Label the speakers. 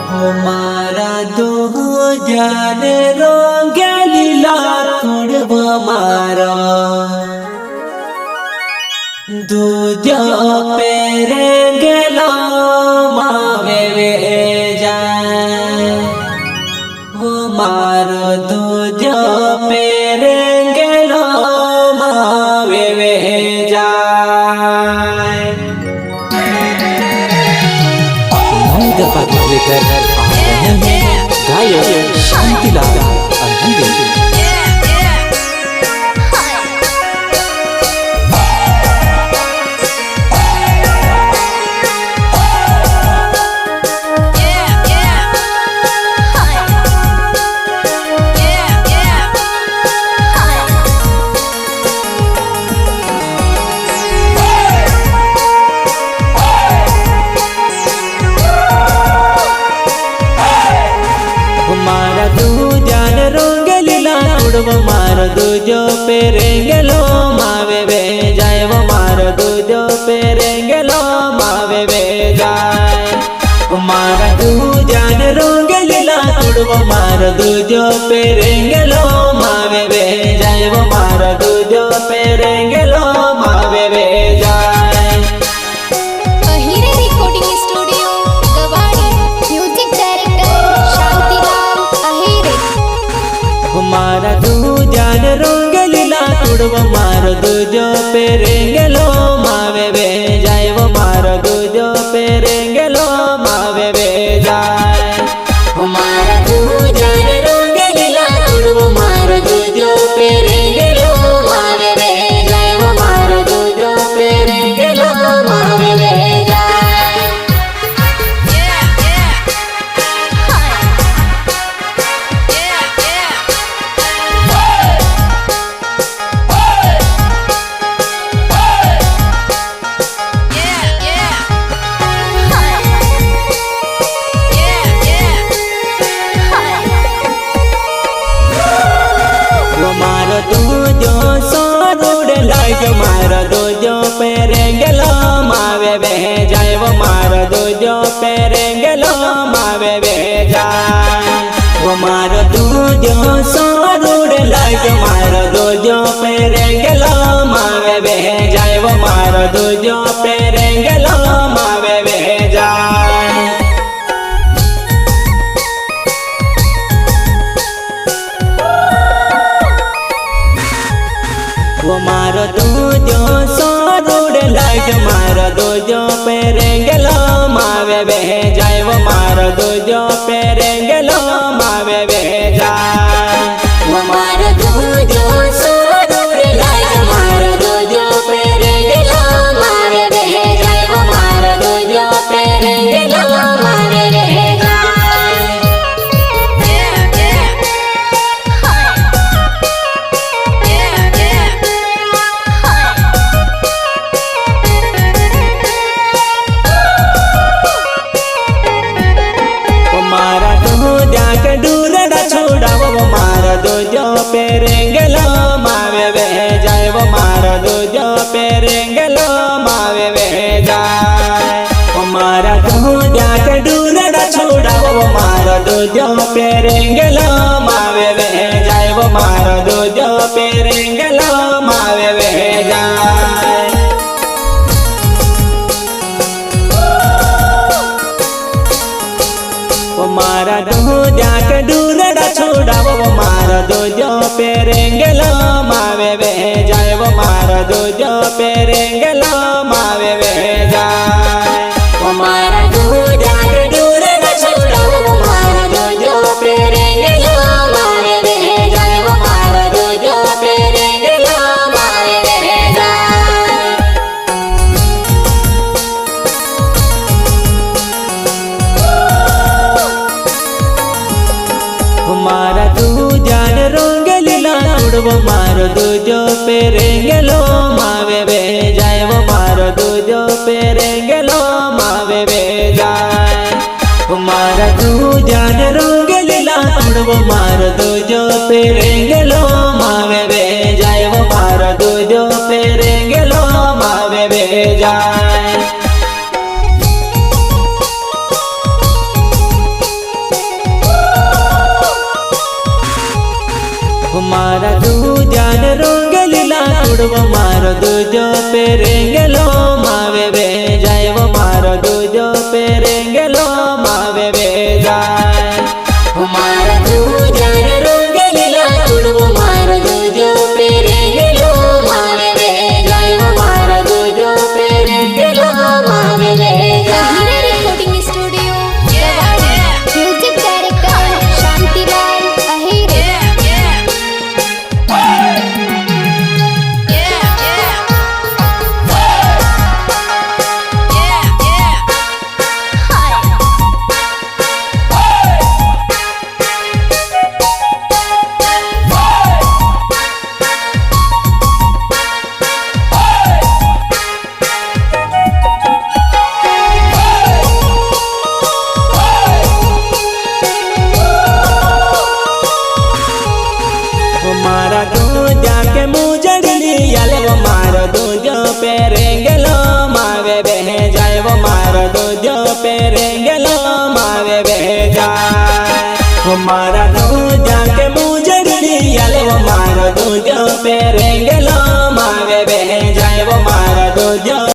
Speaker 1: हमारा दो जान रोंगलीला कुड़ब मारा दूज पेरे गेलो मावे वे जाए हमारो दूज पेरे गेलो मावे वे जाए दफा लेकर आ रहे हैं गायक शांतिलाल अहिरे। मार दूजो पेरेंगेलो मावे वे जाए वो मार दूजो पेरेंगेलो मावे वे जाए मार दूजान रोंगेलीला तुड़वो मार दूजो पेरेंगेलो मावे वे जाए वो मार दूजो पेरेंगेलो मावे वे जाए।
Speaker 2: अहिरे रिकॉर्डिंग स्टूडियो गवाड़ी म्यूजिक डायरेक्टर शांतिलाल अहिरे।
Speaker 1: मारा दूजान रोंगलीला तुड़वो मार दूजो पेरेंगेलो मावे वे जाए वो मार दूजो पेरेंगेलो मावे वे जाए मारा दूजान रोंगलीला तुड़वो मार दूजो पेरेंगेलो मावे वे जाए वो मार दूजो पेरेंगेलो मावे वे जाए। मार दूजो पेरेंगेलो मावे वे जाए वो मार दूजो पेरेंगेलो मावे वे जाए वो मार दूजो सोरूड लाइक मार दूजो पेरेंगेलो मावे वे जाए वो मार दूजो पेरेंगेलो मावे वे जाए। वो मार दूजो सोरूड लाइक मार दूजो पेरेंगेलो मावे वे जाए वो मार दूजो पेरेंगेलो मावे वे जाए वो मार दूजो सोरूड लाइक मार दूजो पेरेंगेलो मावे वे जाए वो मार दूजो पेरेंगेलो मावे वे जाए। दूजो पेरेंगेलो मावे वे जाए वो मार दूजो पेरेंगेलो मावे वे जाए वो मारा दूजा के दूरड़ा छोड़ा वो मार दूजो पेरेंगेलो मावे वे जाए वो मार दूजो पेरेंगेलो मावे वे जाए। वो मारा दूजा के दूरड़ा छोड़ा वो मार दूजो पेरेंगेलो मावे वे जाए वो मार दूजो पेरेंगेलो मावे वे जाए वो मारा दूजा के दूरड़ा छोड़ा वो मार दूजो पेरेंगेलो मावे वे जाए वो मार दूजो पेरेंगेलो मावे वे जाए। मारा दूजान रोंगलीला तुड़वो मार दूजो पेरेंगेलो मावे वे जाए वो मार दूजो पेरेंगेलो मावे वे जाए मारा दूजान रोंगलीला तुड़वो मार दूजो पेरेंगेलो मावे वे जाए वो मार दूजो पेरेंगेलो मावे वे जाए। છોડવો મારો દૂજો પેરેંગેલો માવે વે જાય વો મારો દૂજો પેરેંગેલો માવે વે જાય
Speaker 2: મારા દૂજા રંગેલા છોડવો મારો દૂજો પેરેંગેલો માવે વે જાય મારા દૂજો પેરેંગેલો માવે વે જાય રેકોર્ડિંગ સ્ટુડિયો ગવાડી મ્યુઝિક ડાયરેક્ટર શાંતિલાલ અહીરે
Speaker 1: मारा दूजा के मुजड़ली याले वो मारो दूजो पेरेंगेलो मावे बह जाए वो मारो दूजो पेरेंगेलो मावे बह जाए वो मारा दूजा के मुजड़ली याले वो मारो दूजो पेरे